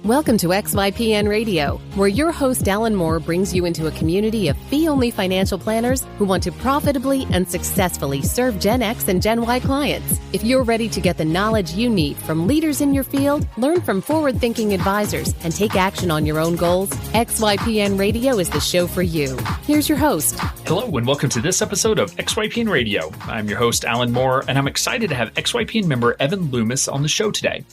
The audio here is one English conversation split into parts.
Welcome to XYPN Radio, where your host Alan Moore brings you into a community of fee-only financial planners who want to profitably and successfully serve Gen X and Gen Y clients. If you're ready to get the knowledge you need from leaders in your field, learn from forward-thinking advisors, and take action on your own goals, XYPN Radio is the show for you. Here's your host. Hello, and welcome to this episode of XYPN Radio. I'm your host, Alan Moore, and I'm excited to have XYPN member Evan Loomis on the show today.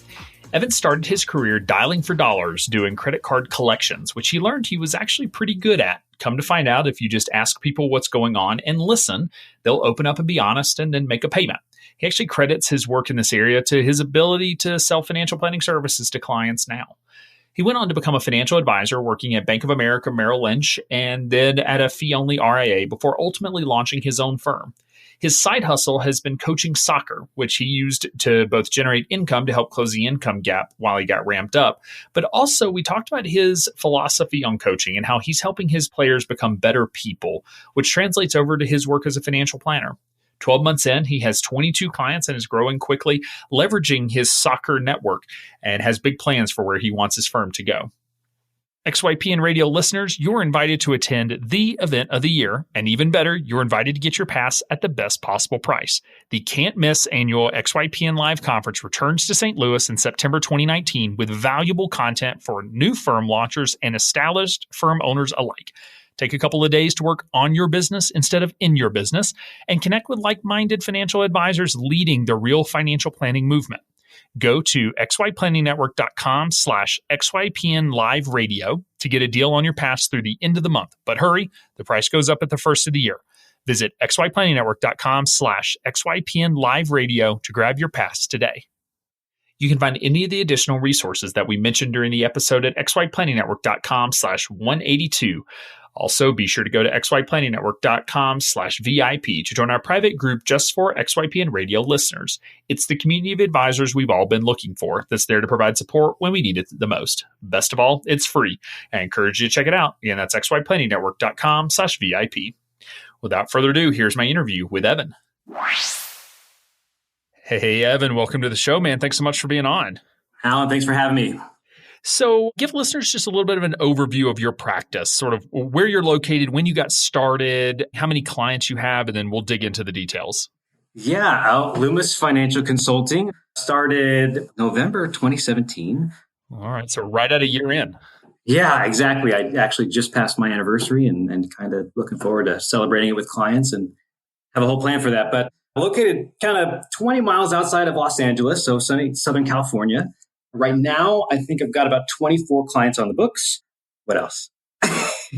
Evan started his career dialing for dollars doing credit card collections, which he learned he was actually pretty good at. Come to find out, if you just ask people what's going on and listen, they'll open up and be honest and then make a payment. He actually credits his work in this area to his ability to sell financial planning services to clients now. He went on to become a financial advisor working at Bank of America Merrill Lynch and then at a fee-only RIA before ultimately launching his own firm. His side hustle has been coaching soccer, which he used to both generate income to help close the income gap while he got ramped up. But also, we talked about his philosophy on coaching and how he's helping his players become better people, which translates over to his work as a financial planner. 12 months in, he has 22 clients and is growing quickly, leveraging his soccer network, and has big plans for where he wants his firm to go. XYPN Radio listeners, you're invited to attend the event of the year, and even better, you're invited to get your pass at the best possible price. The can't-miss annual XYPN Live Conference returns to St. Louis in September 2019 with valuable content for new firm launchers and established firm owners alike. Take a couple of days to work on your business instead of in your business, and connect with like-minded financial advisors leading the real financial planning movement. Go to xyplanningnetwork.com/XYPN Live Radio to get a deal on your pass through the end of the month. But hurry, the price goes up at the first of the year. Visit xyplanningnetwork.com/XYPN Live Radio to grab your pass today. You can find any of the additional resources that we mentioned during the episode at xyplanningnetwork.com/182. Also, be sure to go to xyplanningnetwork.com/VIP to join our private group just for XYPN Radio listeners. It's the community of advisors we've all been looking for that's there to provide support when we need it the most. Best of all, it's free. I encourage you to check it out. Again, that's xyplanningnetwork.com/VIP. Without further ado, here's my interview with Evan. Hey, Evan, welcome to the show, man. Thanks so much for being on. Alan, thanks for having me. So give listeners just a little bit of an overview of your practice, sort of where you're located, when you got started, how many clients you have, and then we'll dig into the details. Yeah, Loomis Financial Consulting started November 2017. All right, so right at a year in. Yeah, exactly. I actually just passed my anniversary and kind of looking forward to celebrating it with clients and have a whole plan for that. But located kind of 20 miles outside of Los Angeles, so sunny Southern California. Right now, I think I've got about 24 clients on the books. What else?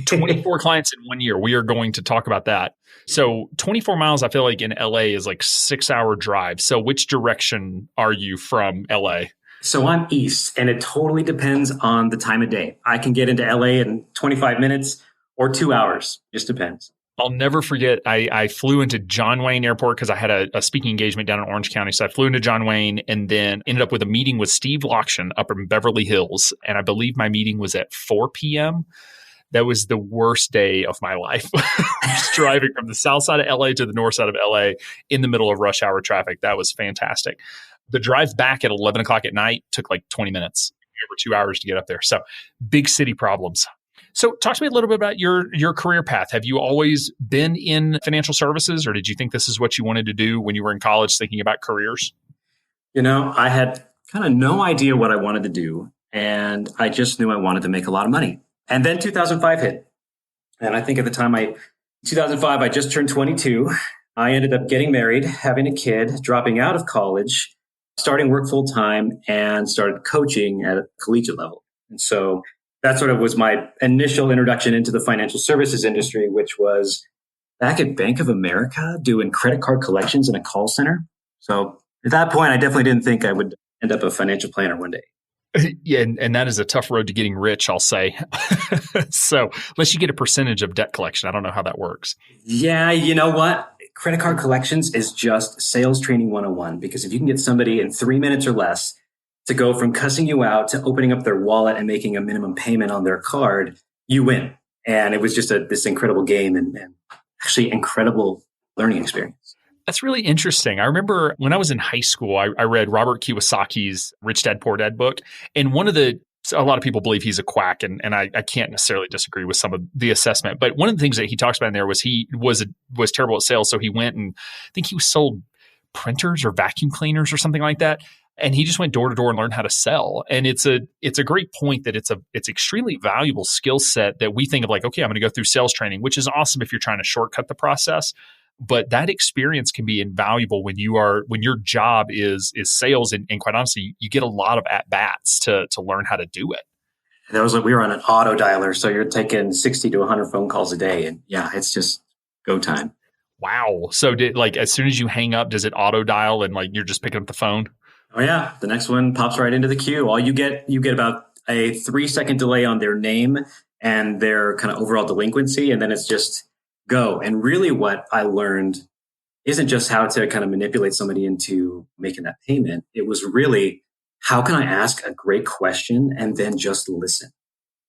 24 clients in 1 year. We are going to talk about that. So 24 miles, I feel like in LA is like 6-hour drive. So which direction are you from LA? So I'm east, and it totally depends on the time of day. I can get into LA in 25 minutes or 2 hours. Just depends. I'll never forget, I flew into John Wayne Airport because I had a speaking engagement down in Orange County. So I flew into John Wayne and then ended up with a meeting with Steve Lokshin up in Beverly Hills. And I believe my meeting was at 4 p.m. That was the worst day of my life. Just driving from the south side of LA to the north side of LA in the middle of rush hour traffic. That was fantastic. The drive back at 11 o'clock at night took like 20 minutes, over 2 hours to get up there. So big city problems. So talk to me a little bit about your career path. Have you always been in financial services, or did you think this is what you wanted to do when you were in college thinking about careers? You know, I had kind of no idea what I wanted to do, and I just knew I wanted to make a lot of money. And then 2005 hit. And I think at the time, 2005, I just turned 22. I ended up getting married, having a kid, dropping out of college, starting work full time, and started coaching at a collegiate level. And so that sort of was my initial introduction into the financial services industry, which was back at Bank of America doing credit card collections in a call center. So at that point, I definitely didn't think I would end up a financial planner one day. Yeah, and that is a tough road to getting rich, I'll say. So unless you get a percentage of debt collection, I don't know how that works. Yeah, you know what? Credit card collections is just sales training 101, because if you can get somebody in 3 minutes or less to go from cussing you out to opening up their wallet and making a minimum payment on their card, you win. And it was just this incredible game and actually incredible learning experience. That's really interesting. I remember when I was in high school, I read Robert Kiyosaki's Rich Dad, Poor Dad book. And one of the So a lot of people believe he's a quack, and I can't necessarily disagree with some of the assessment. But one of the things that he talks about in there was he was terrible at sales. So he went and I think he sold printers or vacuum cleaners or something like that. And he just went door to door and learned how to sell. And it's a great point that it's extremely valuable skill set that we think of like, okay, I'm going to go through sales training, which is awesome if you're trying to shortcut the process. But that experience can be invaluable when your job is sales, and quite honestly, you get a lot of at bats to learn how to do it. That was we were on an auto dialer, so you're taking 60 to 100 phone calls a day, and yeah, it's just go time. Wow! So as soon as you hang up, does it auto dial and like you're just picking up the phone? Oh yeah, the next one pops right into the queue. All you get about a 3-second delay on their name and their kind of overall delinquency, and then it's just go. And really what I learned isn't just how to kind of manipulate somebody into making that payment. It was really, how can I ask a great question and then just listen?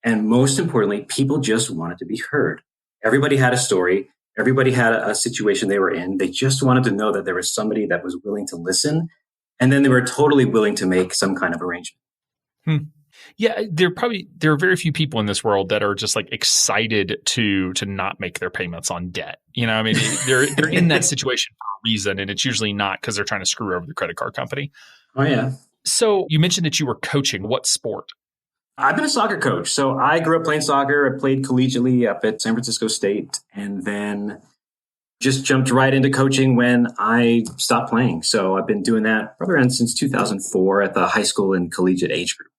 And most importantly, people just wanted to be heard. Everybody had a story. Everybody had a situation they were in. They just wanted to know that there was somebody that was willing to listen. And then they were totally willing to make some kind of arrangement. Yeah, there are very few people in this world that are just like excited to not make their payments on debt. You know, I mean, they're in that situation for a reason, and it's usually not because they're trying to screw over the credit card company. Oh yeah. So you mentioned that you were coaching. What sport? I've been a soccer coach. So I grew up playing soccer. I played collegiately up at San Francisco State, and then just jumped right into coaching when I stopped playing. So I've been doing that probably around since 2004 at the high school and collegiate age group.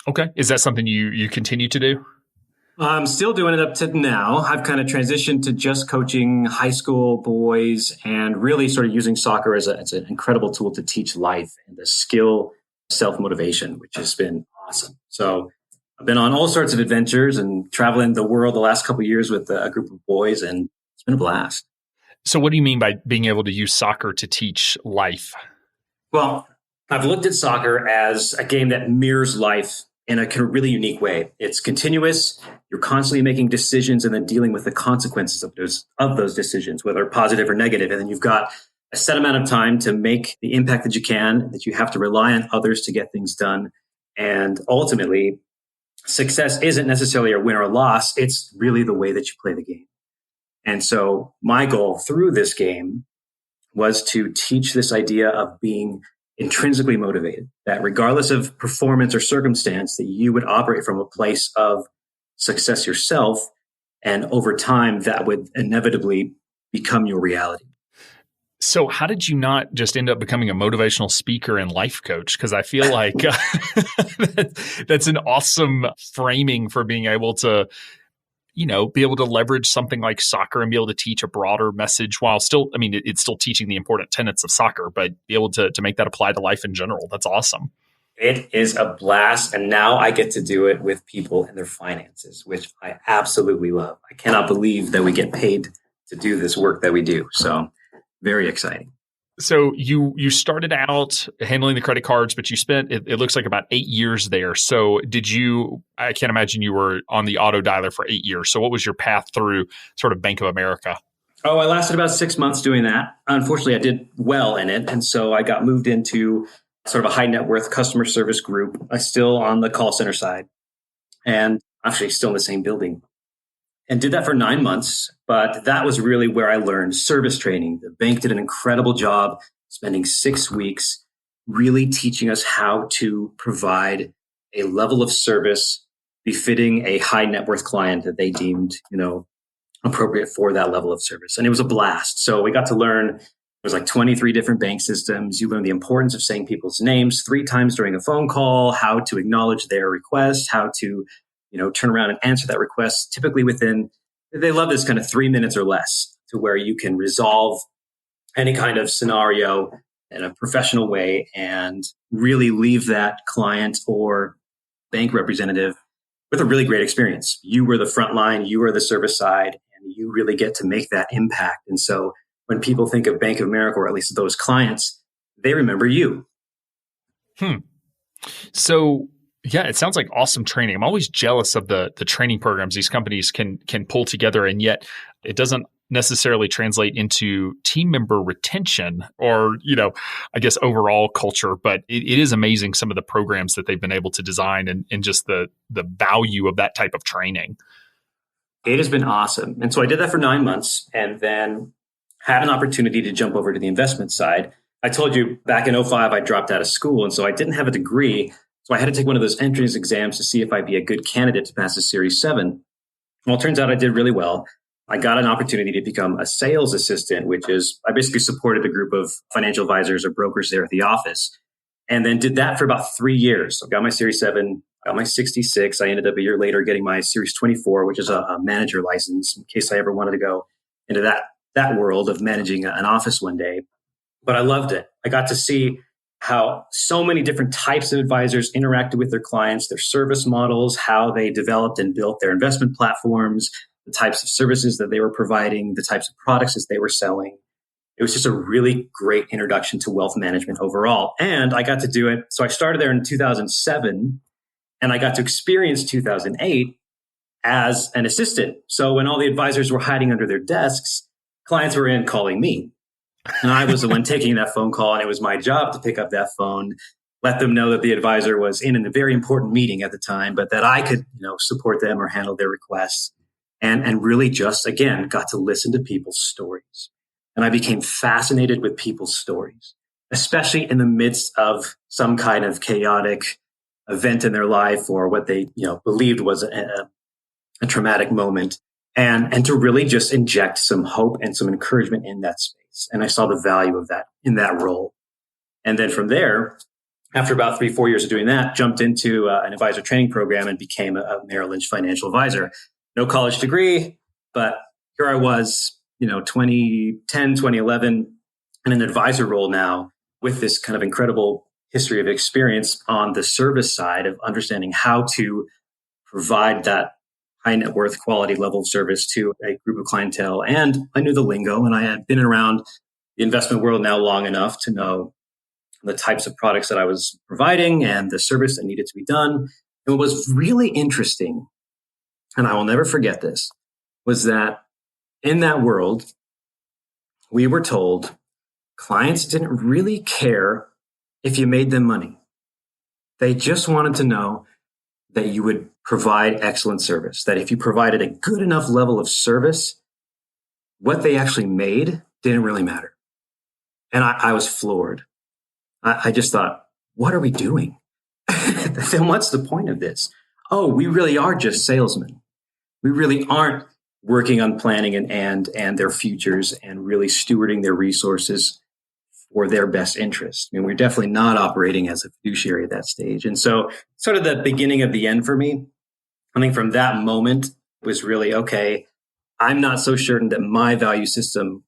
Okay. Is that something you continue to do? I'm still doing it up to now. I've kind of transitioned to just coaching high school boys and really sort of using soccer as an incredible tool to teach life and the skill self-motivation, which has been awesome. So I've been on all sorts of adventures and traveling the world the last couple of years with a group of boys, and it's been a blast. So what do you mean by being able to use soccer to teach life? Well, I've looked at soccer as a game that mirrors life in a kind of really unique way. It's continuous. You're constantly making decisions and then dealing with the consequences of those decisions, whether positive or negative. And then you've got a set amount of time to make the impact that you can, that you have to rely on others to get things done. And ultimately, success isn't necessarily a win or a loss. It's really the way that you play the game. And so my goal through this game was to teach this idea of being intrinsically motivated, that regardless of performance or circumstance, that you would operate from a place of success yourself. And over time, that would inevitably become your reality. So how did you not just end up becoming a motivational speaker and life coach? Because I feel like that's an awesome framing for being able to, be able to leverage something like soccer and be able to teach a broader message while still, it's still teaching the important tenets of soccer, but be able to make that apply to life in general. That's awesome. It is a blast. And now I get to do it with people and their finances, which I absolutely love. I cannot believe that we get paid to do this work that we do. So very exciting. So you started out handling the credit cards, but you spent, it looks like about 8 years there. So I can't imagine you were on the auto dialer for 8 years. So what was your path through sort of Bank of America? Oh, I lasted about 6 months doing that. Unfortunately, I did well in it. And so I got moved into sort of a high net worth customer service group. I'm still on the call center side and actually still in the same building. And did that for 9 months. But that was really where I learned service training. The bank did an incredible job spending 6 weeks really teaching us how to provide a level of service befitting a high net worth client that they deemed, appropriate for that level of service. And it was a blast. So we got to learn, it was like 23 different bank systems. You learn the importance of saying people's names 3 times during a phone call, how to acknowledge their request, how to turn around and answer that request, typically they love this kind of 3 minutes or less, to where you can resolve any kind of scenario in a professional way and really leave that client or bank representative with a really great experience. You were the front line, you were the service side, and you really get to make that impact. And so when people think of Bank of America, or at least those clients, they remember you. So yeah, it sounds like awesome training. I'm always jealous of the training programs these companies can pull together, and yet it doesn't necessarily translate into team member retention or, I guess overall culture, but it is amazing some of the programs that they've been able to design and just the value of that type of training. It has been awesome. And so I did that for 9 months and then had an opportunity to jump over to the investment side. I told you back in 2005, I dropped out of school. And so I didn't have a degree. So I had to take one of those entrance exams to see if I'd be a good candidate to pass the Series 7. Well, it turns out I did really well. I got an opportunity to become a sales assistant, which is I basically supported a group of financial advisors or brokers there at the office. And then did that for about 3 years. So I got my Series 7, got my 66. I ended up a year later getting my Series 24, which is a manager license in case I ever wanted to go into that world of managing an office one day. But I loved it. I got to see how so many different types of advisors interacted with their clients, their service models, how they developed and built their investment platforms, the types of services that they were providing, the types of products that they were selling. It was just a really great introduction to wealth management overall. And I got to do it. So I started there in 2007 and I got to experience 2008 as an assistant. So when all the advisors were hiding under their desks, clients were in calling me. And I was the one taking that phone call. And it was my job to pick up that phone, let them know that the advisor was in a very important meeting at the time, but that I could, support them or handle their requests. And really just, again, got to listen to people's stories. And I became fascinated with people's stories, especially in the midst of some kind of chaotic event in their life or what they, believed was a traumatic moment. And to really just inject some hope and some encouragement in that space. And I saw the value of that in that role. And then from there, after about 3-4 years of doing that, jumped into an advisor training program and became a Merrill Lynch financial advisor. No college degree, but here I was, 2010, 2011, in an advisor role now with this kind of incredible history of experience on the service side of understanding how to provide that high net worth quality level of service to a group of clientele. And I knew the lingo and I had been around the investment world now long enough to know the types of products that I was providing and the service that needed to be done. And what was really interesting, and I will never forget this, was that in that world, we were told clients didn't really care if you made them money. They just wanted to know that you would provide excellent service, that if you provided a good enough level of service, what they actually made didn't really matter. And I was floored. I just thought, what are we doing? Then what's the point of this? Oh, we really are just salesmen. We really aren't working on planning and their futures and really stewarding their resources for their best interest. I mean, we're definitely not operating as a fiduciary at that stage. And so sort of the beginning of the end for me, I think from that moment was really, okay, I'm not so certain that my value system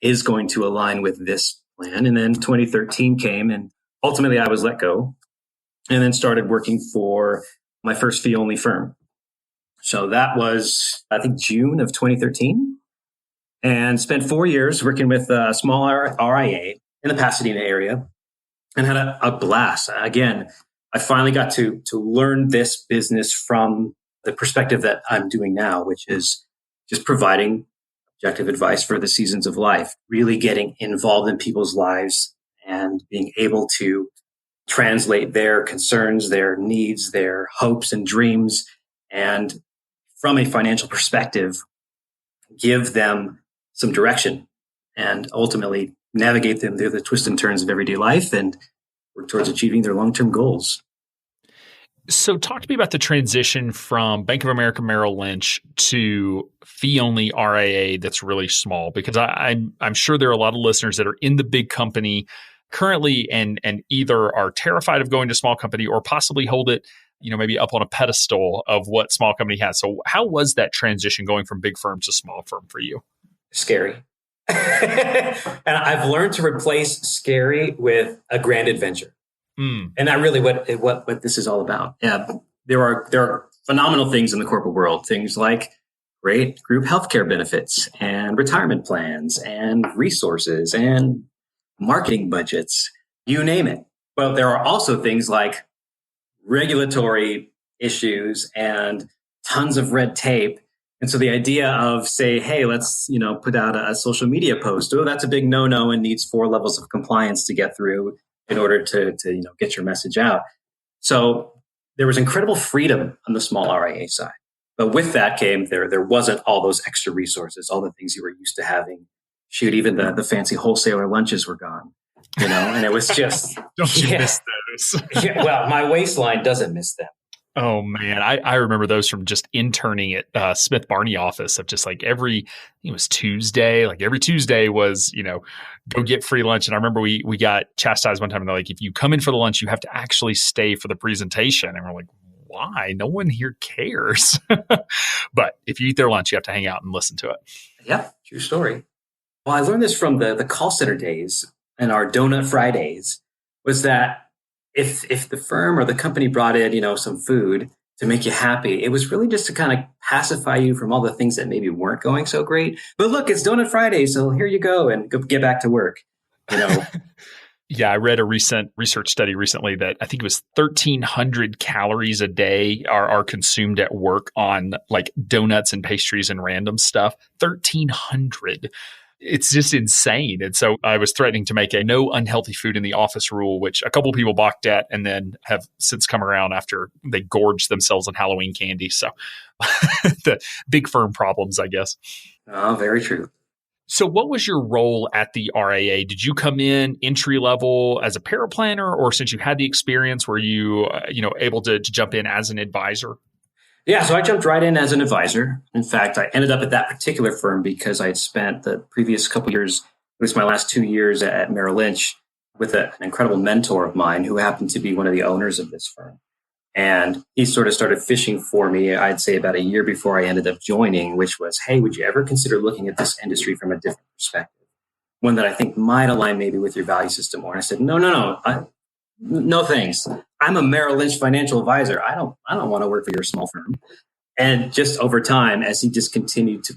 is going to align with this plan. And then 2013 came and ultimately I was let go and then started working for my first fee-only firm. So that was, I think, June of 2013, and spent 4 years working with a small RIA in the Pasadena area and had a blast. Again, I finally got to learn this business from the perspective that I'm doing now, which is just providing objective advice for the seasons of life, really getting involved in people's lives and being able to translate their concerns, their needs, their hopes and dreams, and from a financial perspective, give them some direction and ultimately navigate them through the twists and turns of everyday life and work towards achieving their long-term goals. So talk to me about the transition from Bank of America Merrill Lynch to fee-only RIA that's really small, because I'm sure there are a lot of listeners that are in the big company currently and either are terrified of going to small company or possibly hold it maybe up on a pedestal of what small company has. So how was that transition going from big firm to small firm for you? Scary. And I've learned to replace scary with a grand adventure. And that really what this is all about. Yeah, there are phenomenal things in the corporate world, things like great group healthcare benefits and retirement plans and resources and marketing budgets, you name it. But there are also things like regulatory issues and tons of red tape And so the idea of say, hey, let's, put out a social media post. Oh, that's a big no-no and needs 4 levels of compliance to get through in order to get your message out. So there was incredible freedom on the small RIA side. But with that came, there wasn't all those extra resources, all the things you were used to having. Shoot, even the fancy wholesaler lunches were gone, and it was just... Don't you miss those? Yeah, well, my waistline doesn't miss them. Oh man, I remember those from just interning at Smith Barney office of just like I think it was Tuesday, like every Tuesday was, go get free lunch. And I remember we got chastised one time and they're like, if you come in for the lunch, you have to actually stay for the presentation. And we're like, why? No one here cares. But if you eat their lunch, you have to hang out and listen to it. Yeah, true story. Well, I learned this from the call center days and our Donut Fridays was that if the firm or the company brought in, some food to make you happy, it was really just to kind of pacify you from all the things that maybe weren't going so great. But look, it's Donut Friday, so here you go and go get back to work. Yeah, I read a recent research study recently that I think it was 1,300 calories a day are consumed at work on like donuts and pastries and random stuff. 1,300. It's just insane. And so I was threatening to make a no unhealthy food in the office rule, which a couple of people balked at and then have since come around after they gorged themselves on Halloween candy. So the big firm problems, I guess. Oh, very true. So what was your role at the RIA? Did you come in entry level as a paraplanner, or since you had the experience, were you able to jump in as an advisor? Yeah, so I jumped right in as an advisor. In fact, I ended up at that particular firm because I had spent the previous couple years, at least my last 2 years at Merrill Lynch, with an incredible mentor of mine who happened to be one of the owners of this firm. And he sort of started fishing for me, I'd say about a year before I ended up joining, which was, hey, would you ever consider looking at this industry from a different perspective? One that I think might align maybe with your value system more. And I said, no, no thanks. I'm a Merrill Lynch financial advisor. I don't want to work for your small firm. And just over time, as he just continued to,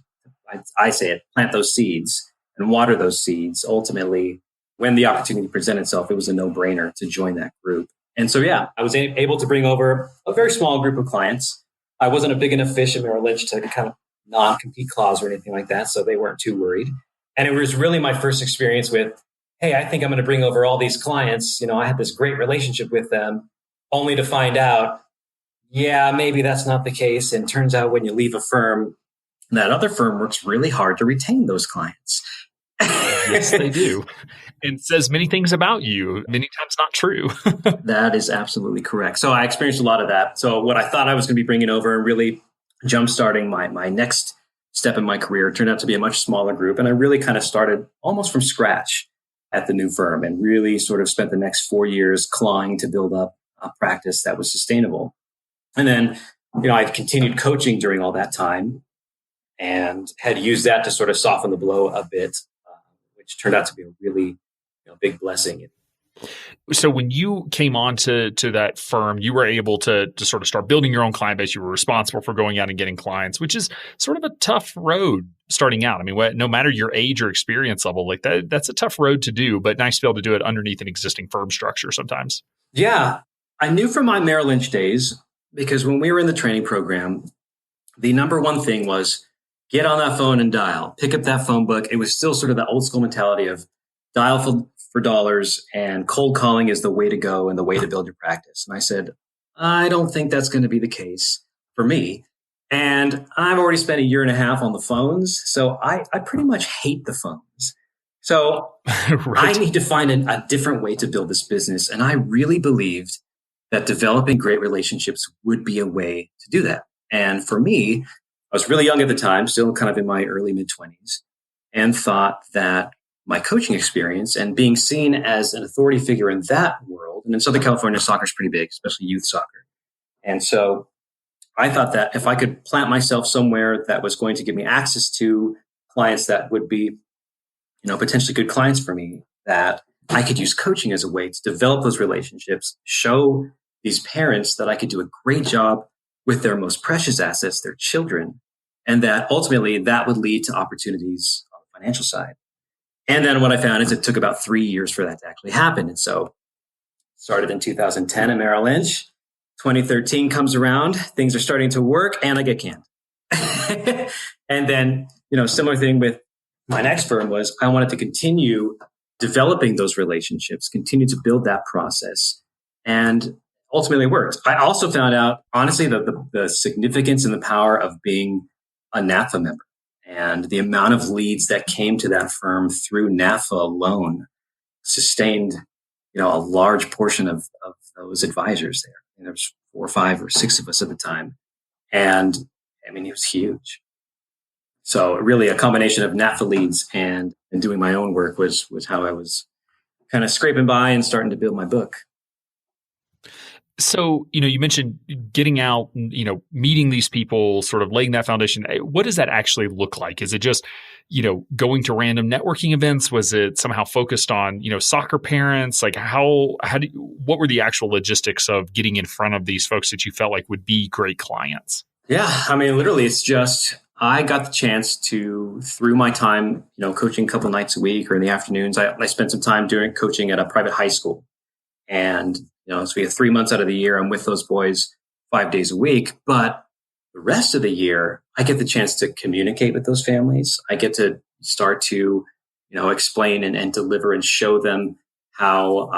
I say it, plant those seeds and water those seeds, ultimately, when the opportunity presented itself, it was a no-brainer to join that group. And so, yeah, I was able to bring over a very small group of clients. I wasn't a big enough fish in Merrill Lynch to kind of non-compete clause or anything like that, so they weren't too worried. And it was really my first experience with, hey, I think I'm going to bring over all these clients. I had this great relationship with them, only to find out, yeah, maybe that's not the case. And turns out when you leave a firm, that other firm works really hard to retain those clients. Yes, they do. And says many things about you, many times not true. That is absolutely correct. So I experienced a lot of that. So what I thought I was going to be bringing over and really jump-starting my next step in my career turned out to be a much smaller group. And I really kind of started almost from scratch at the new firm and really sort of spent the next 4 years clawing to build up a practice that was sustainable. And then, I continued coaching during all that time and had used that to sort of soften the blow a bit, which turned out to be a really big blessing. So when you came on to that firm, you were able to sort of start building your own client base. You were responsible for going out and getting clients, which is sort of a tough road starting out. I mean, no matter your age or experience level, like that's a tough road to do, but nice to be able to do it underneath an existing firm structure sometimes. Yeah. I knew from my Merrill Lynch days, because when we were in the training program, the number one thing was get on that phone and dial, pick up that phone book. It was still sort of the old school mentality of dial for dollars and cold calling is the way to go and the way to build your practice. And I said, I don't think that's going to be the case for me. And I've already spent a year and a half on the phones. So I pretty much hate the phones. So right. I need to find a different way to build this business. And I really believed that developing great relationships would be a way to do that. And for me, I was really young at the time, still kind of in my early mid-20s, and thought that my coaching experience and being seen as an authority figure in that world, and in Southern California, soccer is pretty big, especially youth soccer. And so I thought that if I could plant myself somewhere that was going to give me access to clients that would be, potentially good clients for me, that I could use coaching as a way to develop those relationships, show these parents that I could do a great job with their most precious assets, their children, and that ultimately that would lead to opportunities on the financial side. And then what I found is it took about 3 years for that to actually happen. And so started in 2010 at Merrill Lynch. 2013 comes around, things are starting to work, and I get canned. And then, similar thing with my next firm was I wanted to continue developing those relationships, continue to build that process. And ultimately it worked. I also found out, honestly, the significance and the power of being a NAFA member and the amount of leads that came to that firm through NAFA alone sustained, a large portion of those advisors there. And there was 4 or 5 or 6 of us at the time. And it was huge. So really a combination of NAFA leads and doing my own work was how I was kind of scraping by and starting to build my book. So, you mentioned getting out, meeting these people, sort of laying that foundation. What does that actually look like? Is it just, going to random networking events? Was it somehow focused on, soccer parents? Like what were the actual logistics of getting in front of these folks that you felt like would be great clients? Yeah. Literally it's just, I got the chance to, through my time, coaching a couple nights a week or in the afternoons, I spent some time doing coaching at a private high school. And, so we have 3 months out of the year, I'm with those boys 5 days a week. But the rest of the year, I get the chance to communicate with those families. I get to start to, explain and deliver and show them how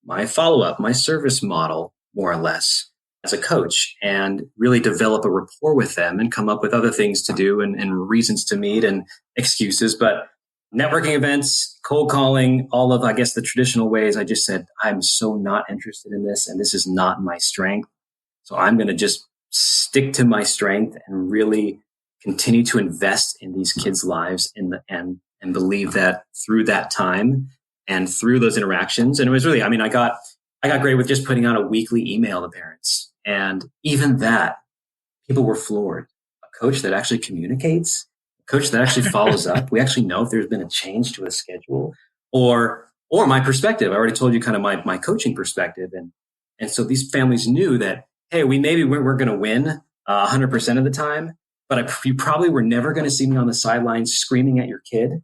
my follow-up, my service model, more or less, as a coach, and really develop a rapport with them and come up with other things to do and reasons to meet and excuses. But networking events, cold calling, all of, I guess, the traditional ways, I just said, I'm so not interested in this, and this is not my strength. So I'm going to just stick to my strength and really continue to invest in these kids' lives and believe that through that time and through those interactions. And it was really, I got great with just putting out a weekly email to parents. And even that, people were floored. A coach that actually communicates, coach that actually follows up. We actually know if there's been a change to a schedule or my perspective. I already told you kind of my coaching perspective. And so these families knew that, hey, we're going to win 100% of the time, but you probably were never going to see me on the sidelines screaming at your kid.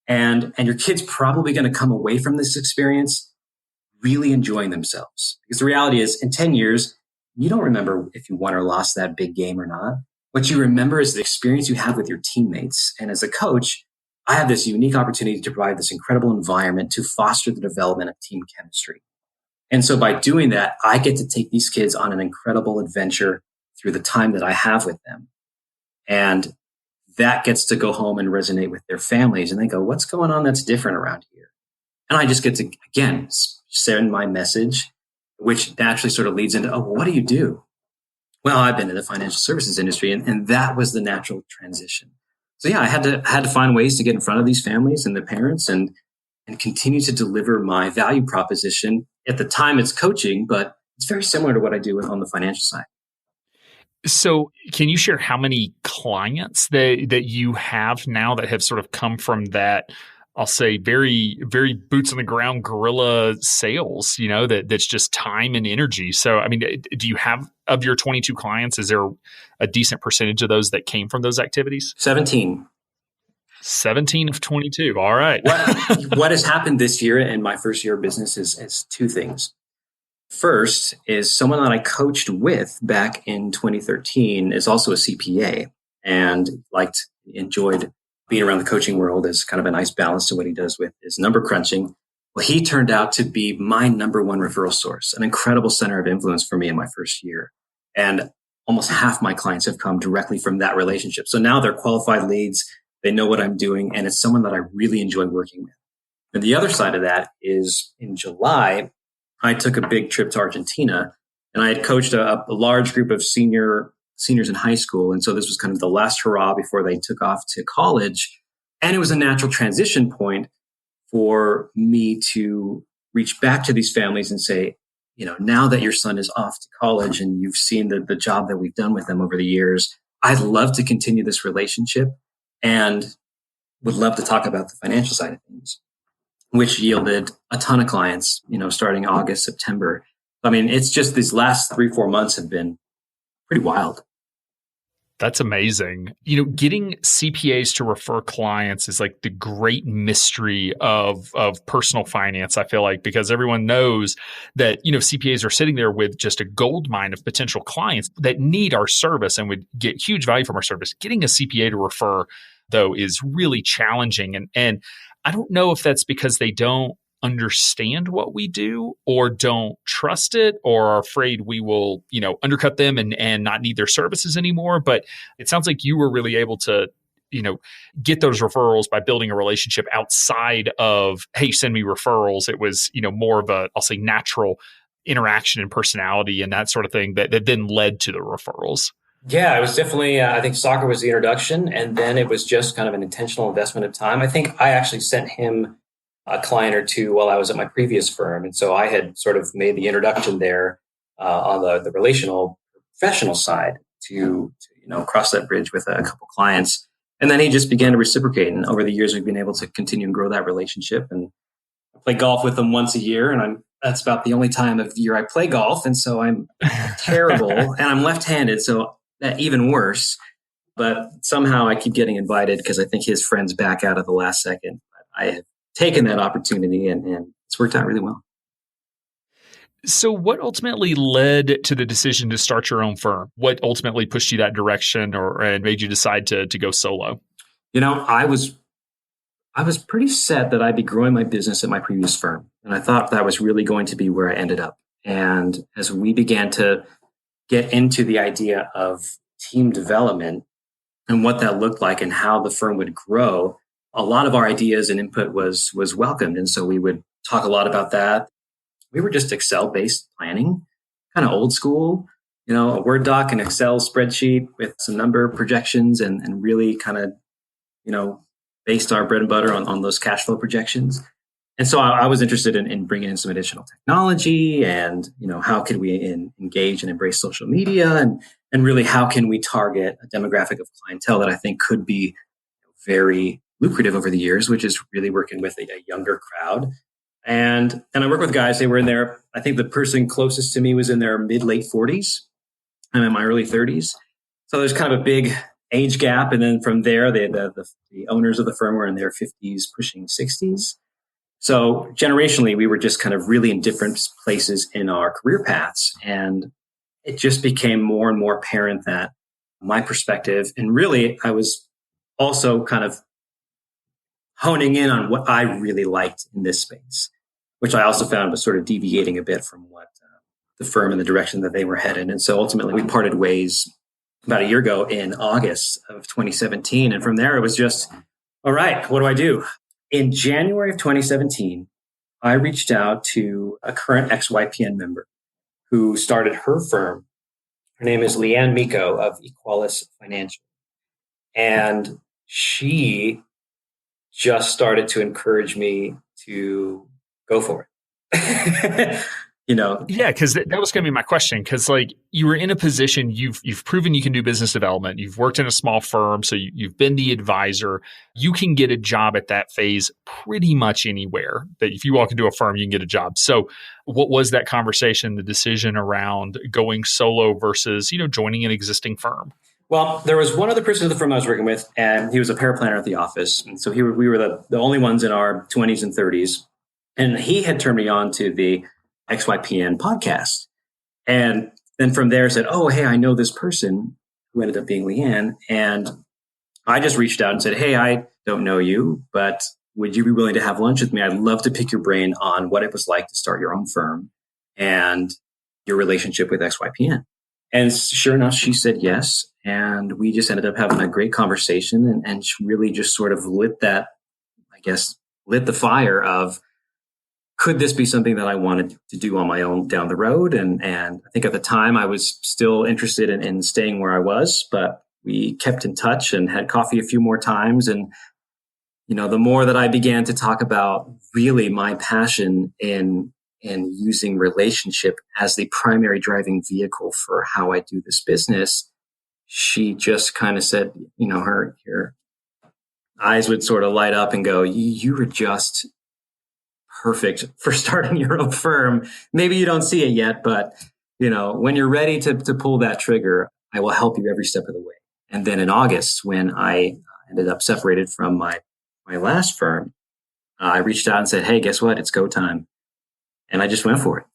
And your kid's probably going to come away from this experience really enjoying themselves. Because the reality is, in 10 years, you don't remember if you won or lost that big game or not. What you remember is the experience you have with your teammates. And as a coach, I have this unique opportunity to provide this incredible environment to foster the development of team chemistry. And so by doing that, I get to take these kids on an incredible adventure through the time that I have with them. And that gets to go home and resonate with their families. And they go, what's going on that's different around here? And I just get to, again, send my message, which naturally sort of leads into, well, what do you do? Well, I've been in the financial services industry, and that was the natural transition. So yeah, I had to find ways to get in front of these families and the parents and continue to deliver my value proposition. At the time, it's coaching, but it's very similar to what I do on the financial side. So can you share how many clients that you have now that have sort of come from that, I'll say, very, very boots on the ground guerrilla sales, that's just time and energy. So, do you have, of your 22 clients, is there a decent percentage of those that came from those activities? 17 of 22. All right. What has happened this year in my first year of business is 2 things. First is someone that I coached with back in 2013 is also a CPA and enjoyed being around the coaching world as kind of a nice balance to what he does with his number crunching. Well, he turned out to be my number one referral source, an incredible center of influence for me in my first year. And almost half my clients have come directly from that relationship. So now they're qualified leads. They know what I'm doing. And it's someone that I really enjoy working with. And the other side of that is in July, I took a big trip to Argentina and I had coached a large group of seniors in high school. And so this was kind of the last hurrah before they took off to college. And it was a natural transition point for me to reach back to these families and say, now that your son is off to college and you've seen the job that we've done with them over the years, I'd love to continue this relationship and would love to talk about the financial side of things, which yielded a ton of clients, starting August, September. It's just these last 3-4 months have been pretty wild. That's amazing. Getting CPAs to refer clients is like the great mystery of personal finance, I feel like, because everyone knows that, CPAs are sitting there with just a gold mine of potential clients that need our service and would get huge value from our service. Getting a CPA to refer, though, is really challenging. And I don't know if that's because they don't understand what we do or don't trust it or are afraid we will, undercut them and not need their services anymore. But it sounds like you were really able to, get those referrals by building a relationship outside of, hey, send me referrals. It was, more of a, I'll say, natural interaction and personality and that sort of thing that then led to the referrals. Yeah, it was definitely, I think soccer was the introduction. And then it was just kind of an intentional investment of time. I think I actually sent him a client or two while I was at my previous firm. And so I had sort of made the introduction there on the relational professional side to cross that bridge with a couple clients. And then he just began to reciprocate. And over the years, we've been able to continue and grow that relationship. And I play golf with him once a year. And that's about the only time of year I play golf. And so I'm terrible and I'm left-handed. So that even worse. But somehow I keep getting invited because I think his friends back out at the last second. I have taken that opportunity and it's worked out really well. So what ultimately led to the decision to start your own firm? What ultimately pushed you that direction and made you decide to go solo? I was pretty set that I'd be growing my business at my previous firm. And I thought that was really going to be where I ended up. And as we began to get into the idea of team development and what that looked like and how the firm would grow, a lot of our ideas and input was welcomed. And so we would talk a lot about that. We were just Excel-based planning, kind of old school, a Word doc, an Excel spreadsheet with some number projections and really kind of, based our bread and butter on those cash flow projections. And so I was interested in bringing in some additional technology and, how could we engage and embrace social media and really how can we target a demographic of clientele that I think could be very lucrative over the years, which is really working with a younger crowd. And I work with guys, they were in their, I think the person closest to me was in their mid-late 40s. I'm in my early 30s. So there's kind of a big age gap. And then from there, the owners of the firm were in their 50s, pushing 60s. So generationally, we were just kind of really in different places in our career paths. And it just became more and more apparent that my perspective, and really I was also kind of honing in on what I really liked in this space, which I also found was sort of deviating a bit from what the firm and the direction that they were headed. And so ultimately we parted ways about a year ago in August of 2017. And from there, it was just, all right, what do I do? In January of 2017, I reached out to a current XYPN member who started her firm. Her name is Leanne Miko of Equalis Financial. And she just started to encourage me to go for it. Yeah, because that was going to be my question. Because you were in a position, you've proven you can do business development. You've worked in a small firm, so you've been the advisor. You can get a job at that phase pretty much anywhere. That if you walk into a firm, you can get a job. So, what was that conversation? The decision around going solo versus joining an existing firm? Well, there was one other person in the firm I was working with, and he was a paraplanner at the office. And so we were the only ones in our 20s and 30s. And he had turned me on to the XYPN podcast. And then from there said, oh, hey, I know this person who ended up being Leanne. And I just reached out and said, hey, I don't know you, but would you be willing to have lunch with me? I'd love to pick your brain on what it was like to start your own firm and your relationship with XYPN. And sure enough, she said yes. And we just ended up having a great conversation and she really just sort of lit the fire of, could this be something that I wanted to do on my own down the road? And I think at the time I was still interested in staying where I was, but we kept in touch and had coffee a few more times. And, the more that I began to talk about really my passion in using relationship as the primary driving vehicle for how I do this business, she just kind of said, her eyes would sort of light up and go, you were just perfect for starting your own firm. Maybe you don't see it yet, but when you're ready to pull that trigger, I will help you every step of the way. And then in August, when I ended up separated from my last firm, I reached out and said, hey, guess what? It's go time. And I just went for it.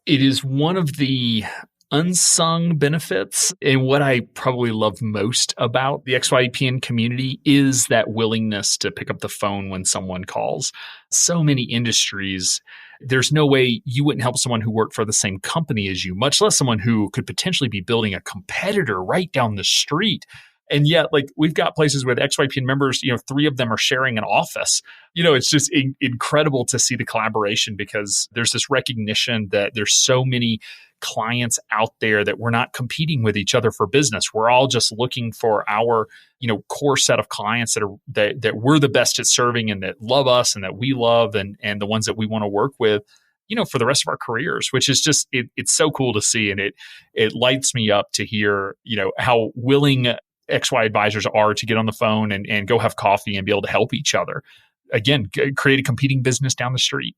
It is one of the unsung benefits. And what I probably love most about the XYPN community is that willingness to pick up the phone when someone calls. So many industries, there's no way you wouldn't help someone who worked for the same company as you, much less someone who could potentially be building a competitor right down the street. And yet, like, we've got places with XYPN members, 3 of them are sharing an office. It's just incredible to see the collaboration, because there's this recognition that there's so many clients out there that we're not competing with each other for business. We're all just looking for our, core set of clients that we're the best at serving and that love us and that we love, and the ones that we want to work with, for the rest of our careers, which is just, it's so cool to see. And it lights me up to hear, how willing XY advisors are to get on the phone and go have coffee and be able to help each other. Again, create a competing business down the street.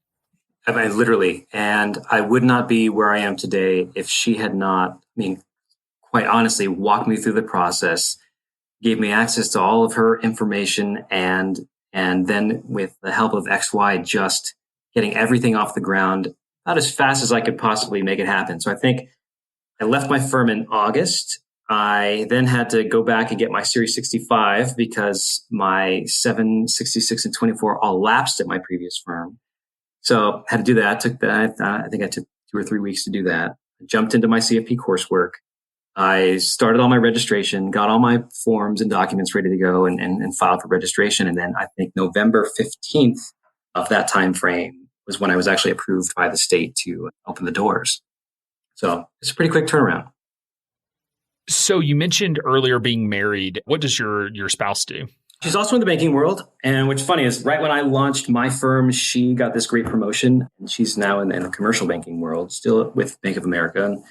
I mean, literally. And I would not be where I am today if she had not, quite honestly, walked me through the process, gave me access to all of her information, and then with the help of XY, just getting everything off the ground about as fast as I could possibly make it happen. So I think I left my firm in August. I then had to go back and get my Series 65 because my 7, 66, and 24 all lapsed at my previous firm. So I had to do that. I think I took 2 or 3 weeks to do that. I jumped into my CFP coursework. I started all my registration, got all my forms and documents ready to go, and filed for registration. And then I think November 15th of that time frame was when I was actually approved by the state to open the doors. So it's a pretty quick turnaround. So you mentioned earlier being married. What does your spouse do? She's also in the banking world. And what's funny is right when I launched my firm, she got this great promotion. And she's now in the commercial banking world, still with Bank of America, and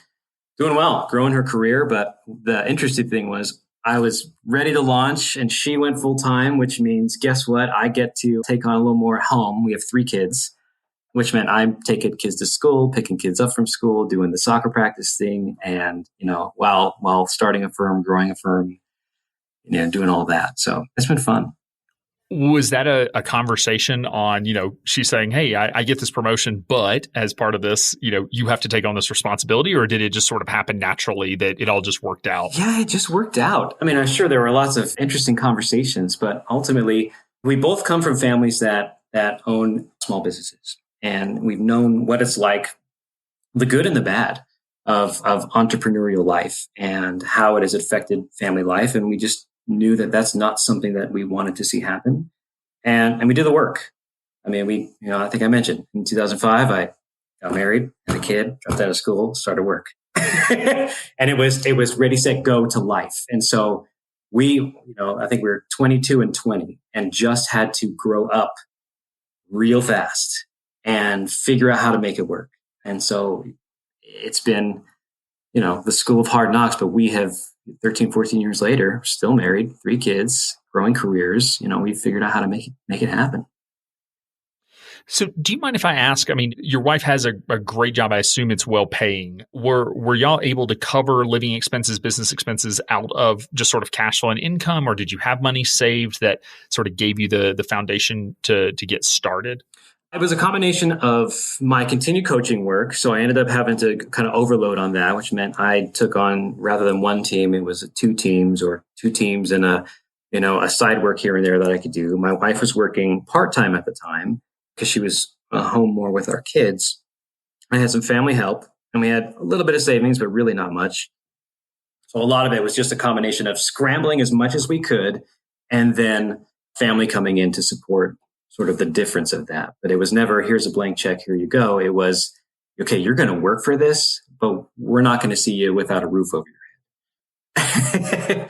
doing well, growing her career. But the interesting thing was I was ready to launch and she went full time, which means, guess what? I get to take on a little more at home. We have 3 kids, which meant I'm taking kids to school, picking kids up from school, doing the soccer practice thing. And, while starting a firm, growing a firm, doing all that. So it's been fun. Was that a conversation on, she's saying, hey, I get this promotion, but as part of this, you have to take on this responsibility, or did it just sort of happen naturally that it all just worked out? Yeah, it just worked out. I mean, I'm sure there were lots of interesting conversations, but ultimately we both come from families that own small businesses. And we've known what it's like, the good and the bad of entrepreneurial life and how it has affected family life. And we just knew that that's not something that we wanted to see happen. And we did the work. I mean, I think I mentioned in 2005, I got married, had a kid, dropped out of school, started work. And it was ready, set, go to life. And so I think we were 22 and 20 and just had to grow up real fast and figure out how to make it work. And so it's been, the school of hard knocks, but we have 13, 14 years later, still married, 3 kids, growing careers. We figured out how to make it happen. So do you mind if I ask, your wife has a great job. I assume it's well paying. Were y'all able to cover living expenses, business expenses out of just sort of cash flow and income, or did you have money saved that sort of gave you the foundation to get started? It was a combination of my continued coaching work. So I ended up having to kind of overload on that, which meant I took on, rather than 1 team, it was 2 teams or 2 teams and a side work here and there that I could do. My wife was working part-time at the time because she was home more with our kids. I had some family help and we had a little bit of savings, but really not much. So a lot of it was just a combination of scrambling as much as we could and then family coming in to support sort of the difference of that. But it was never, here's a blank check, here you go. It was, okay, you're going to work for this, but we're not going to see you without a roof over your head.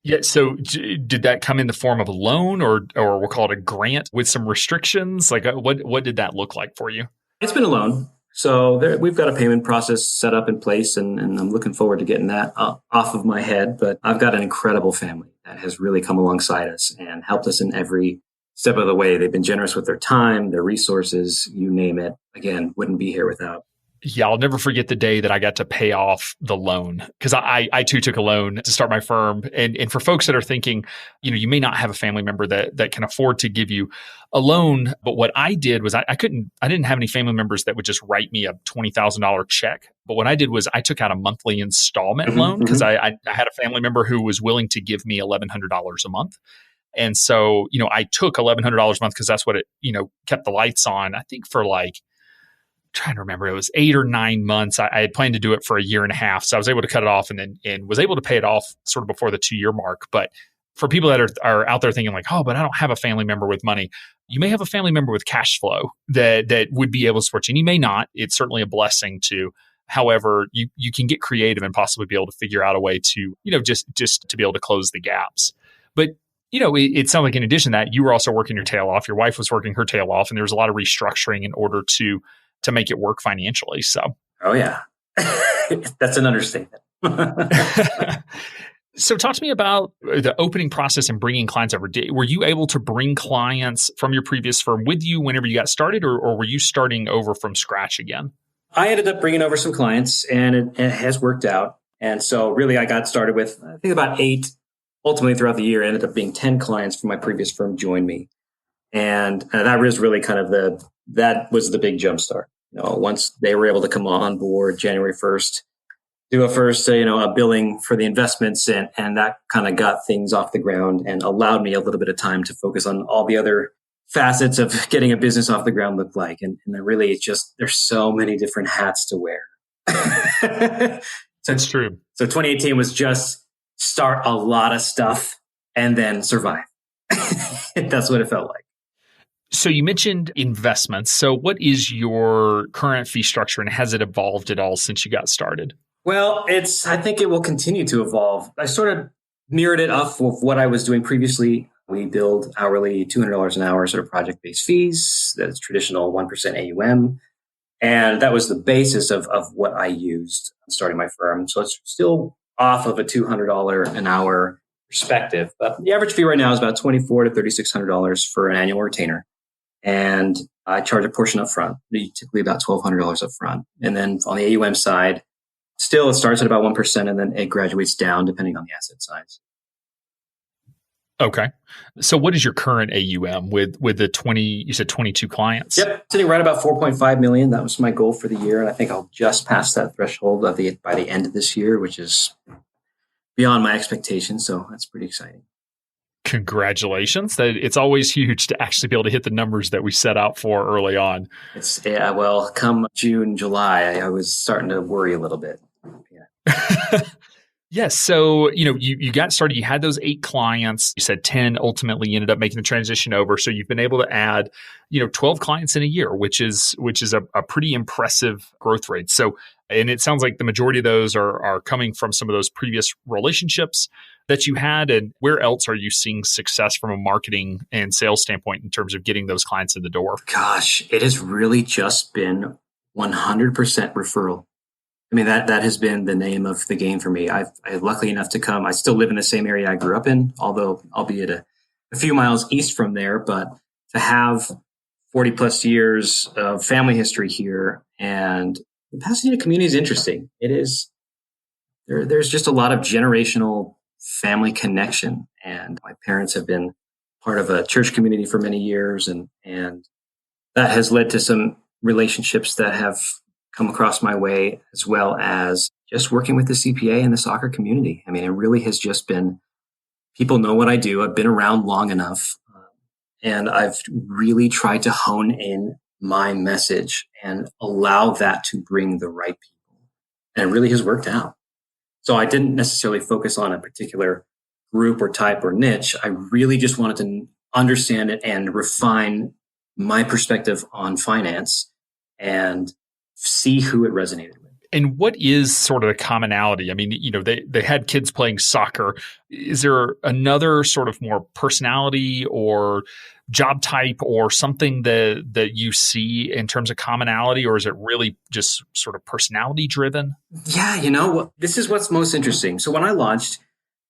Yeah. So did that come in the form of a loan or we'll call it a grant with some restrictions? Like what did that look like for you? It's been a loan. So we've got a payment process set up in place and I'm looking forward to getting that off of my head. But I've got an incredible family that has really come alongside us and helped us in every step of the way. They've been generous with their time, their resources, you name it. Again, wouldn't be here without Yeah, I'll never forget the day that I got to pay off the loan because I too took a loan to start my firm. And for folks that are thinking, you may not have a family member that can afford to give you a loan. But what I did was I didn't have any family members that would just write me a $20,000 check. But what I did was I took out a monthly installment loan because I had a family member who was willing to give me $1,100 a month. And so, I took $1,100 a month because that's what it, kept the lights on. I think for trying to remember, it was 8 or 9 months. I had planned to do it for a year and a half. So I was able to cut it off and was able to pay it off sort of before the 2-year mark. But for people that are out there thinking but I don't have a family member with money. You may have a family member with cash flow that would be able to support you. And you may not. It's certainly a blessing to. However, you can get creative and possibly be able to figure out a way to, just to be able to close the gaps. But it sounds like in addition to that, you were also working your tail off. Your wife was working her tail off, and there was a lot of restructuring in order to make it work financially. So, oh yeah, that's an understatement. So talk to me about the opening process and bringing clients over. Were you able to bring clients from your previous firm with you whenever you got started, or were you starting over from scratch again? I ended up bringing over some clients, and it has worked out. And so really I got started with, I think about 8. Ultimately throughout the year, ended up being 10 clients from my previous firm joined me. And that was really kind of that was the big jumpstart. Once they were able to come on board January 1st, do a billing for the investments, and that kind of got things off the ground and allowed me a little bit of time to focus on all the other facets of getting a business off the ground look like. And really, it's just, there's so many different hats to wear. That's true. So 2018 was just start a lot of stuff and then survive. That's what it felt like. So you mentioned investments. So what is your current fee structure, and has it evolved at all since you got started? Well, I think it will continue to evolve. I sort of mirrored it off of what I was doing previously. We billed hourly $200 an hour sort of project-based fees. That is traditional 1% AUM. And that was the basis of what I used starting my firm. So it's still off of a $200 an hour perspective. But the average fee right now is about $2,400 to $3,600 for an annual retainer. And I charge a portion up front, typically about $1,200 up front. And then on the AUM side, still it starts at about 1% and then it graduates down depending on the asset size. Okay. So what is your current AUM with the 20, you said 22 clients? Yep. Sitting right about 4.5 million. That was my goal for the year. And I think I'll just pass that threshold by the end of this year, which is beyond my expectations. So that's pretty exciting. Congratulations. It's always huge to actually be able to hit the numbers that we set out for early on. Well, come June, July, I was starting to worry a little bit. Yeah. Yes. So, you got started, you had those 8 clients, you said 10 ultimately ended up making the transition over. So you've been able to add, 12 clients in a year, which is a pretty impressive growth rate. So, and it sounds like the majority of those are coming from some of those previous relationships that you had. And where else are you seeing success from a marketing and sales standpoint in terms of getting those clients in the door? Gosh, it has really just been 100% referral. I mean, that has been the name of the game for me. I'm lucky enough to come. I still live in the same area I grew up in, although albeit a few miles east from there. But to have 40 plus years of family history here, and the Pasadena community is interesting. It is. There's just a lot of generational family connection, and my parents have been part of a church community for many years, and that has led to some relationships that have come across my way, as well as just working with the CPA and the soccer community. I mean, it really has just been, people know what I do. I've been around long enough, and I've really tried to hone in my message and allow that to bring the right people. And it really has worked out. So I didn't necessarily focus on a particular group or type or niche. I really just wanted to understand it and refine my perspective on finance and see who it resonated with. And what is sort of the commonality? I mean, they had kids playing soccer. Is there another sort of more personality or job type or something that you see in terms of commonality, or is it really just sort of personality driven? Yeah, this is what's most interesting. So when I launched,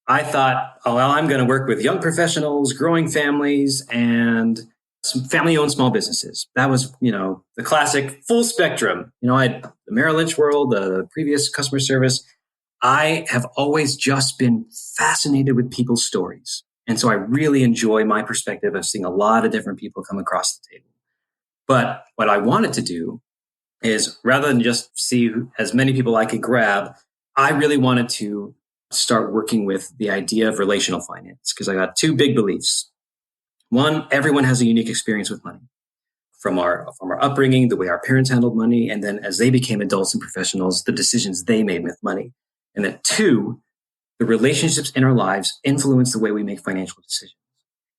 I thought, I'm going to work with young professionals, growing families, and some family-owned small businesses. That was, the classic full spectrum. I had the Merrill Lynch world, the previous customer service. I have always just been fascinated with people's stories. And so I really enjoy my perspective of seeing a lot of different people come across the table. But what I wanted to do is, rather than just see as many people I could grab, I really wanted to start working with the idea of relational finance, because I got two big beliefs. One, everyone has a unique experience with money from our upbringing, the way our parents handled money, and then as they became adults and professionals, the decisions they made with money. And that two, the relationships in our lives influence the way we make financial decisions.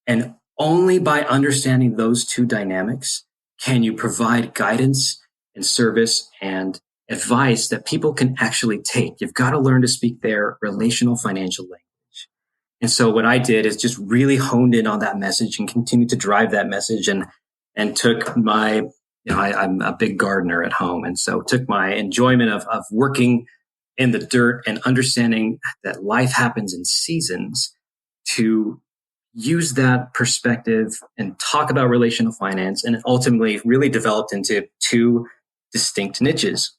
And only by understanding those two dynamics can you provide guidance and service and advice that people can actually take. You've got to learn to speak their relational financial language. And so what I did is just really honed in on that message and continued to drive that message and took my, I'm a big gardener at home. And so took my enjoyment of working in the dirt and understanding that life happens in seasons to use that perspective and talk about relational finance. And it ultimately really developed into two distinct niches.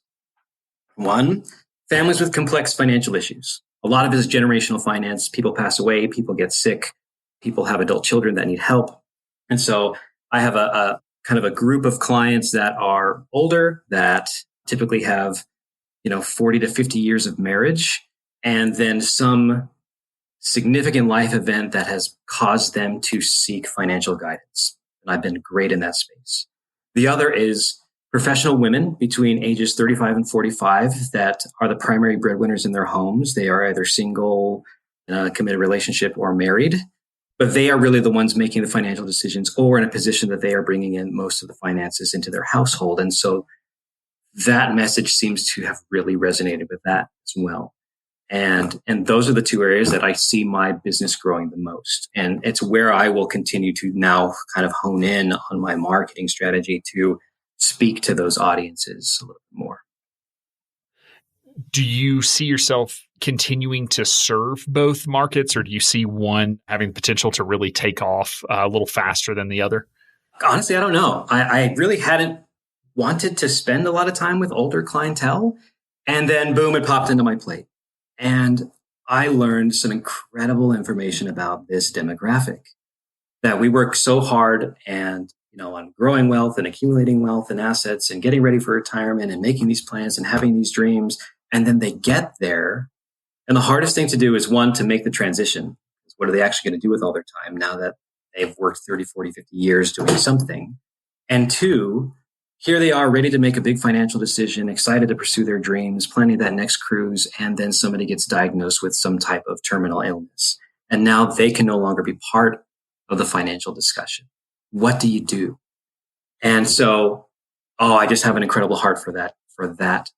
One, families with complex financial issues. A lot of it is generational finance. People pass away, people get sick, people have adult children that need help. And so I have a kind of a group of clients that are older, that typically have 40 to 50 years of marriage, and then some significant life event that has caused them to seek financial guidance. And I've been great in that space. The other is professional women between ages 35 and 45 that are the primary breadwinners in their homes. They are either single, in a committed relationship, or married, but they are really the ones making the financial decisions, or in a position that they are bringing in most of the finances into their household. And so that message seems to have really resonated with that as well. And those are the two areas that I see my business growing the most. And it's where I will continue to now kind of hone in on my marketing strategy to speak to those audiences a little bit more. Do you see yourself continuing to serve both markets, or do you see one having the potential to really take off a little faster than the other? Honestly, I don't know. I really hadn't wanted to spend a lot of time with older clientele. And then boom, it popped into my plate. And I learned some incredible information about this demographic, that we work so hard and on growing wealth and accumulating wealth and assets and getting ready for retirement and making these plans and having these dreams. And then they get there. And the hardest thing to do is, one, to make the transition. What are they actually going to do with all their time now that they've worked 30, 40, 50 years doing something? And two, here they are ready to make a big financial decision, excited to pursue their dreams, planning that next cruise. And then somebody gets diagnosed with some type of terminal illness. And now they can no longer be part of the financial discussion. What do you do? And so, I just have an incredible heart for that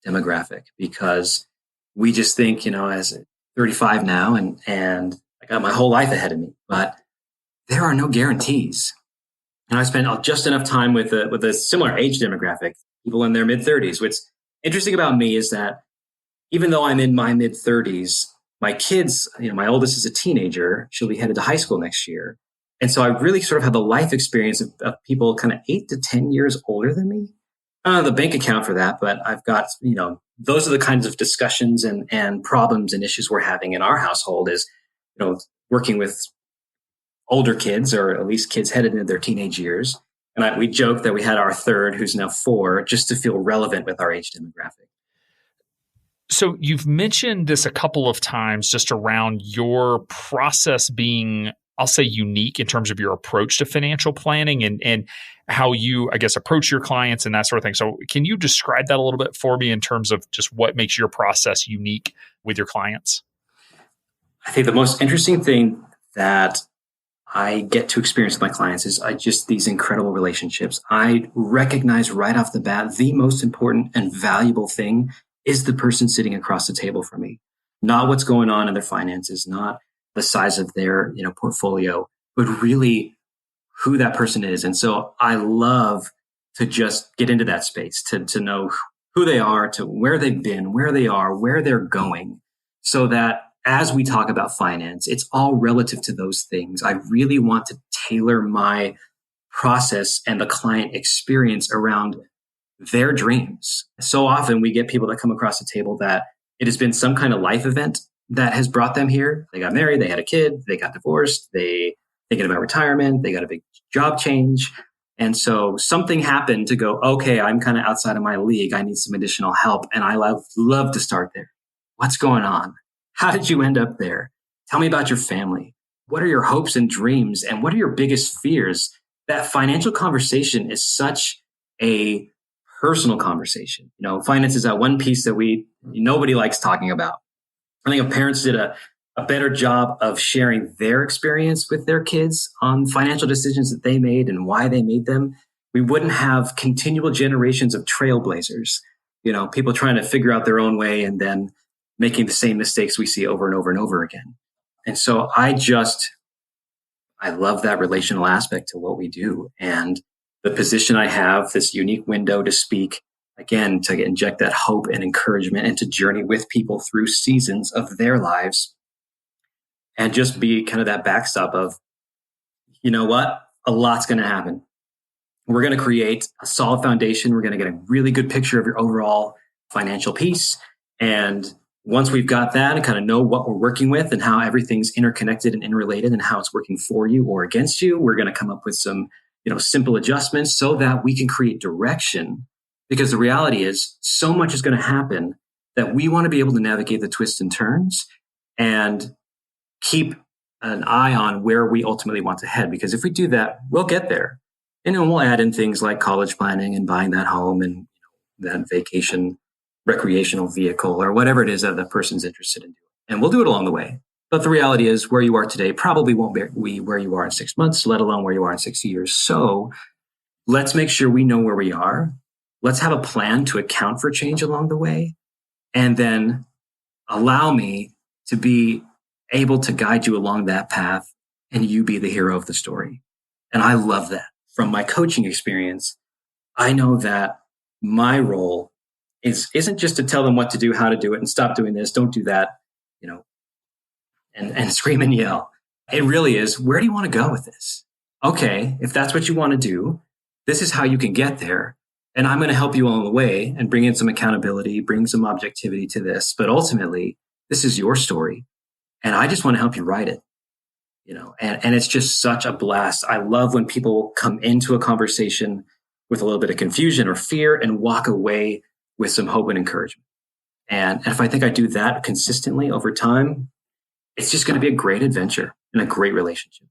demographic, because we just think, as 35 now and I got my whole life ahead of me, but there are no guarantees. And I spent just enough time with a similar age demographic, people in their mid 30s. What's interesting about me is that even though I'm in my mid 30s, my kids, my oldest is a teenager. She'll be headed to high school next year. And so I really sort of have the life experience of people kind of 8 to 10 years older than me. I don't have the bank account for that, but I've got, those are the kinds of discussions and problems and issues we're having in our household is, working with older kids, or at least kids headed into their teenage years. And we joke that we had our third, who's now 4, just to feel relevant with our age demographic. So you've mentioned this a couple of times, just around your process being, I'll say, unique in terms of your approach to financial planning and how you, I guess, approach your clients and that sort of thing. So can you describe that a little bit for me in terms of just what makes your process unique with your clients? I think the most interesting thing that I get to experience with my clients is these incredible relationships. I recognize right off the bat, the most important and valuable thing is the person sitting across the table from me, not what's going on in their finances, not the size of their, portfolio, but really who that person is. And so I love to just get into that space, to know who they are, to where they've been, where they are, where they're going, so that as we talk about finance, it's all relative to those things. I really want to tailor my process and the client experience around their dreams. So often we get people that come across the table that it has been some kind of life event that has brought them here. They got married, they had a kid, they got divorced, they thinking about retirement, they got a big job change. And so something happened to go, okay, I'm kind of outside of my league. I need some additional help. And I love to start there. What's going on? How did you end up there? Tell me about your family. What are your hopes and dreams? And what are your biggest fears? That financial conversation is such a personal conversation. Finance is that one piece that nobody likes talking about. I think if parents did a better job of sharing their experience with their kids on financial decisions that they made and why they made them, we wouldn't have continual generations of trailblazers, people trying to figure out their own way and then making the same mistakes we see over and over and over again. And so I love that relational aspect to what we do. And the position I have, this unique window to speak, again, to inject that hope and encouragement and to journey with people through seasons of their lives and just be kind of that backstop of, you know what, a lot's going to happen. We're going to create a solid foundation. We're going to get a really good picture of your overall financial piece. And once we've got that and kind of know what we're working with and how everything's interconnected and interrelated and how it's working for you or against you, we're going to come up with some, simple adjustments so that we can create direction. Because the reality is so much is going to happen that we want to be able to navigate the twists and turns and keep an eye on where we ultimately want to head. Because if we do that, we'll get there. And then we'll add in things like college planning and buying that home and that vacation recreational vehicle or whatever it is that the person's interested in doing. And we'll do it along the way. But the reality is where you are today probably won't be where you are in 6 months, let alone where you are in 6 years. So let's make sure we know where we are. Let's have a plan to account for change along the way. And then allow me to be able to guide you along that path and you be the hero of the story. And I love that. From my coaching experience, I know that my role isn't just to tell them what to do, how to do it, and stop doing this, don't do that, and scream and yell. It really is, where do you want to go with this? Okay, if that's what you want to do, this is how you can get there. And I'm going to help you along the way and bring in some accountability, bring some objectivity to this. But ultimately, this is your story. And I just want to help you write it. And it's just such a blast. I love when people come into a conversation with a little bit of confusion or fear and walk away with some hope and encouragement. And if I think I do that consistently over time, it's just going to be a great adventure and a great relationship.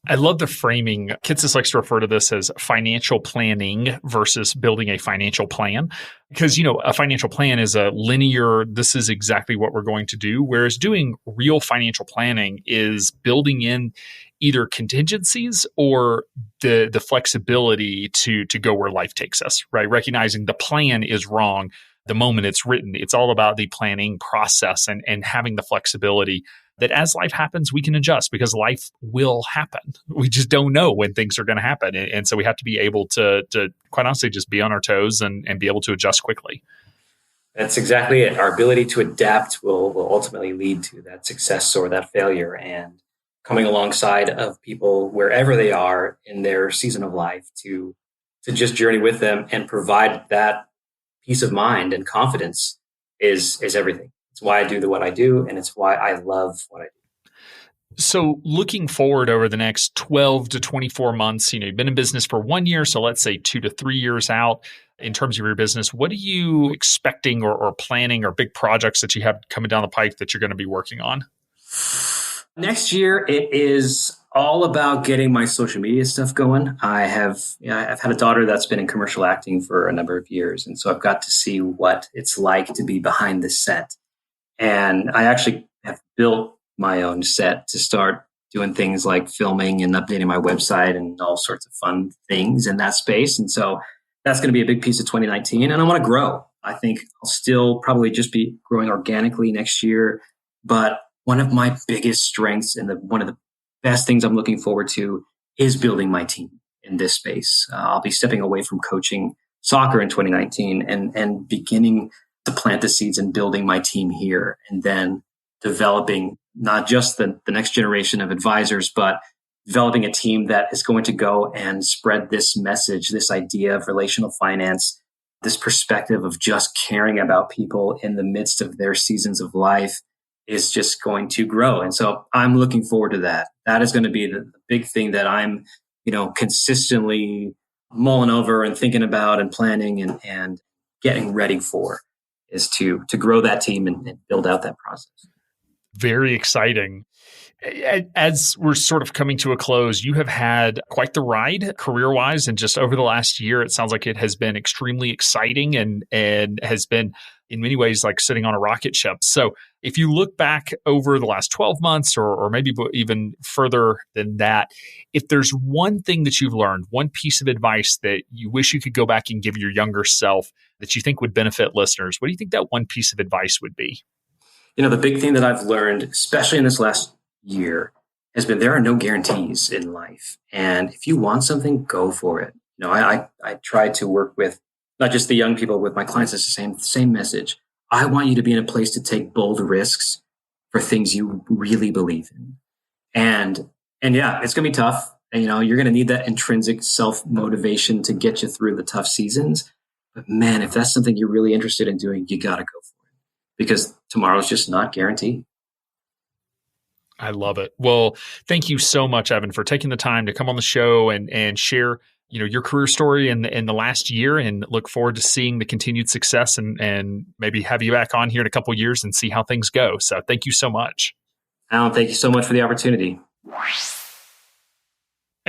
I love the framing. Kitsis likes to refer to this as financial planning versus building a financial plan. Because, a financial plan is a linear, this is exactly what we're going to do. Whereas doing real financial planning is building in either contingencies or the flexibility to go where life takes us, right? Recognizing the plan is wrong the moment it's written. It's all about the planning process and having the flexibility that as life happens, we can adjust because life will happen. We just don't know when things are going to happen. And so we have to be able to quite honestly, just be on our toes and be able to adjust quickly. That's exactly it. Our ability to adapt will ultimately lead to that success or that failure. And coming alongside of people wherever they are in their season of life to just journey with them and provide that peace of mind and confidence is everything. It's why I do what I do, and it's why I love what I do. So looking forward over the next 12 to 24 months, you've been in business for 1 year, so let's say 2 to 3 years out in terms of your business, what are you expecting or planning or big projects that you have coming down the pipe that you're going to be working on? Next year, it is all about getting my social media stuff going. I've had a daughter that's been in commercial acting for a number of years. And so I've got to see what it's like to be behind the set. And I actually have built my own set to start doing things like filming and updating my website and all sorts of fun things in that space. And so that's going to be a big piece of 2019. And I want to grow. I think I'll still probably just be growing organically next year. But one of my biggest strengths and one of the best things I'm looking forward to is building my team in this space. I'll be stepping away from coaching soccer in 2019 and beginning to plant the seeds and building my team here, and then developing not just the next generation of advisors, but developing a team that is going to go and spread this message, this idea of relational finance, this perspective of just caring about people in the midst of their seasons of life is just going to grow. And so I'm looking forward to that. That is going to be the big thing that I'm, consistently mulling over and thinking about and planning and getting ready for, is to grow that team and build out that process. Very exciting. As we're sort of coming to a close, you have had quite the ride career-wise, and just over the last year, it sounds like it has been extremely exciting and has been in many ways like sitting on a rocket ship. So if you look back over the last 12 months or maybe even further than that, if there's one thing that you've learned, one piece of advice that you wish you could go back and give your younger self that you think would benefit listeners, what do you think that one piece of advice would be? The big thing that I've learned, especially in this last year, has been there are no guarantees in life. And if you want something, go for it. I try to work with not just the young people, with my clients, it's the same message. I want you to be in a place to take bold risks for things you really believe in. And yeah, it's going to be tough. And, you're going to need that intrinsic self-motivation to get you through the tough seasons. But man, if that's something you're really interested in doing, you got to go for it, because tomorrow's just not guaranteed. I love it. Well, thank you so much, Evan, for taking the time to come on the show and share your career story in the last year, and look forward to seeing the continued success and maybe have you back on here in a couple of years and see how things go. So thank you so much. Alan, thank you so much for the opportunity.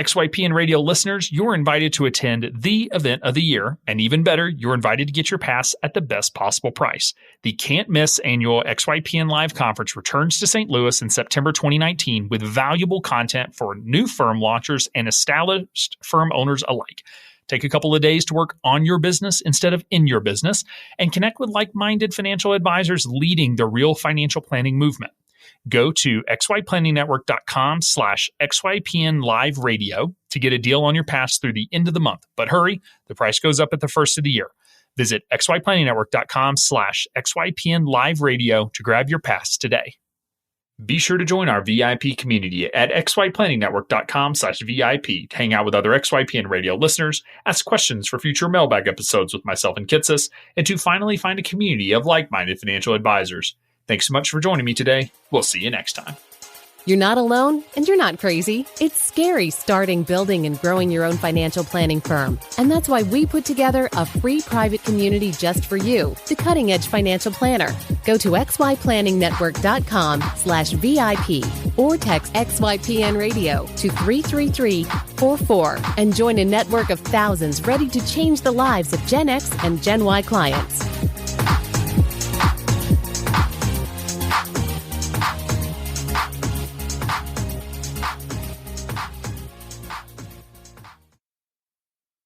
XYPN Radio listeners, you're invited to attend the event of the year, and even better, you're invited to get your pass at the best possible price. The can't-miss annual XYPN Live Conference returns to St. Louis in September 2019 with valuable content for new firm launchers and established firm owners alike. Take a couple of days to work on your business instead of in your business, and connect with like-minded financial advisors leading the real financial planning movement. Go to XYPlanningNetwork.com/XYPN Live Radio to get a deal on your pass through the end of the month. But hurry, the price goes up at the first of the year. Visit XYPlanningNetwork.com/XYPN Live Radio to grab your pass today. Be sure to join our VIP community at XYPlanningNetwork.com/VIP to hang out with other XYPN Radio listeners, ask questions for future mailbag episodes with myself and Kitsis, and to finally find a community of like-minded financial advisors. Thanks so much for joining me today. We'll see you next time. You're not alone, and you're not crazy. It's scary starting, building, and growing your own financial planning firm. And that's why we put together a free private community just for you, the Cutting Edge Financial Planner. Go to XYPlanningNetwork.com/VIP or text XYPN Radio to 33344 and join a network of thousands ready to change the lives of Gen X and Gen Y clients.